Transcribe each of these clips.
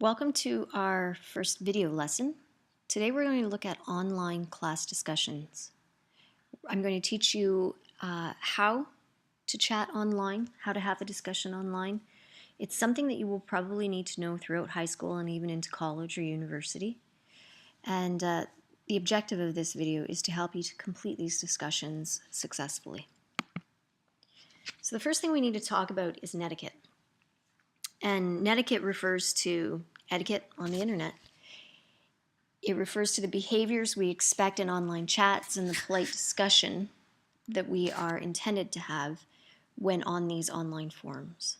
Welcome to our first video lesson. Today we're going to look at online class discussions. I'm going to teach you how to chat online, how to have a discussion online. It's something that you will probably need to know throughout high school and even into college or university. And the objective of this video is to help you to complete these discussions successfully. So the first thing we need to talk about is netiquette. And netiquette refers to etiquette on the internet. It refers to the behaviors we expect in online chats and the polite discussion that we are intended to have when on these online forums.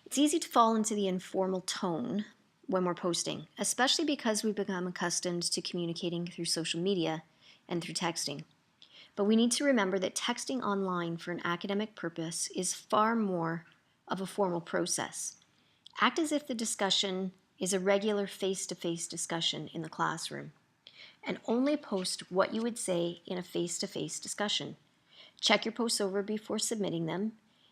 It's easy to fall into the informal tone when we're posting, especially because we've become accustomed to communicating through social media and through texting. But we need to remember that texting online for an academic purpose is far more of a formal process. Act as if the discussion is a regular face-to-face discussion in the classroom, and only post what you would say in a face-to-face discussion. Check your posts over before submitting them,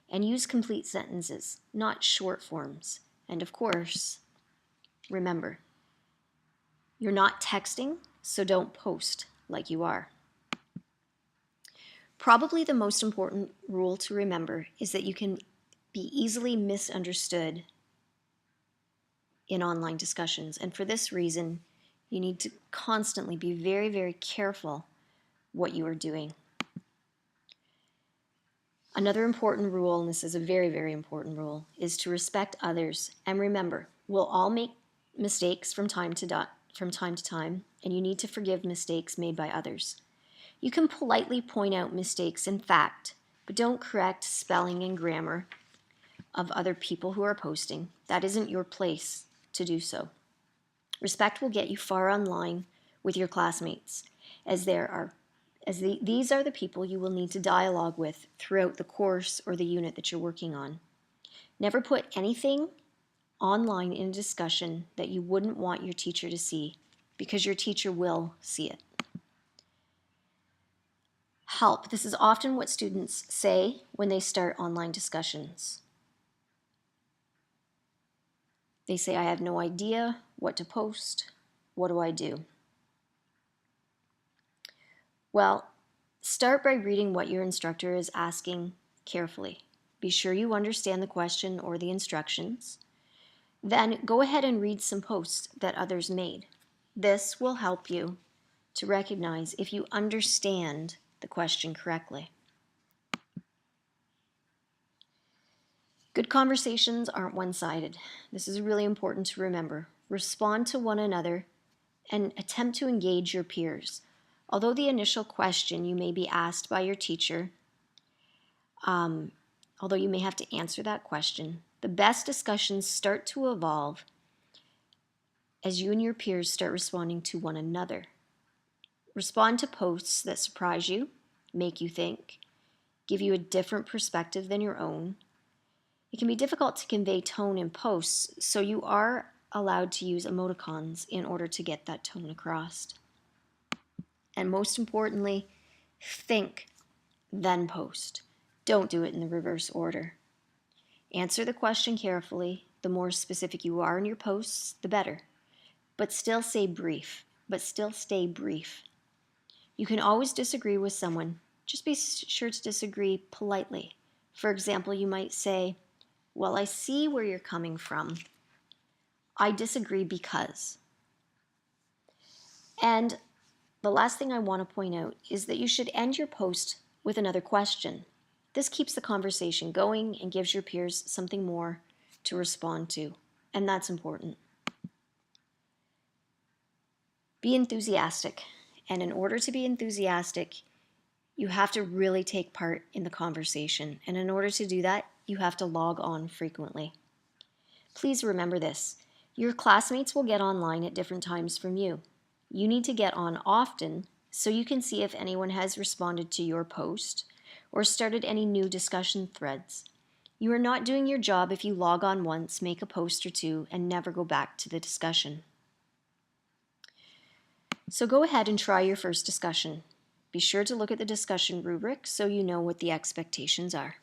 and use complete sentences, not short forms. And of course, remember, you're not texting, so don't post like you are. Probably the most important rule to remember is that you can be easily misunderstood in online discussions, and for this reason, you need to constantly be very, very careful what you are doing. Another important rule, and this is a very, very important rule, is to respect others. And remember, we'll all make mistakes from time to time, and you need to forgive mistakes made by others. You can politely point out mistakes in fact, but don't correct spelling and grammar of other people who are posting. That isn't your place to do so. Respect will get you far online with your classmates, as these are the people you will need to dialogue with throughout the course or the unit that you're working on. Never put anything online in a discussion that you wouldn't want your teacher to see, because your teacher will see it. Help. This is often what students say when they start online discussions. They say, I have no idea what to post. What do I do? Well, start by reading what your instructor is asking carefully. Be sure you understand the question or the instructions. Then go ahead and read some posts that others made. This will help you to recognize if you understand the question correctly. Good conversations aren't one-sided. This is really important to remember. Respond to one another and attempt to engage your peers. Although the initial question you may be asked by your teacher, although you may have to answer that question, the best discussions start to evolve as you and your peers start responding to one another. Respond to posts that surprise you, make you think, give you a different perspective than your own. It can be difficult to convey tone in posts, so you are allowed to use emoticons in order to get that tone across. And most importantly, think, then post. Don't do it in the reverse order. Answer the question carefully. The more specific you are in your posts, the better. But still stay brief. You can always disagree with someone. Just be sure to disagree politely. For example, you might say, well, I see where you're coming from. I disagree because. And the last thing I want to point out is that you should end your post with another question. This keeps the conversation going and gives your peers something more to respond to, and that's important. Be enthusiastic, and in order to be enthusiastic, you have to really take part in the conversation, and in order to do that, you have to log on frequently. Please remember this. Your classmates will get online at different times from you. You need to get on often so you can see if anyone has responded to your post or started any new discussion threads. You are not doing your job if you log on once, make a post or two, and never go back to the discussion. So go ahead and try your first discussion. Be sure to look at the discussion rubric so you know what the expectations are.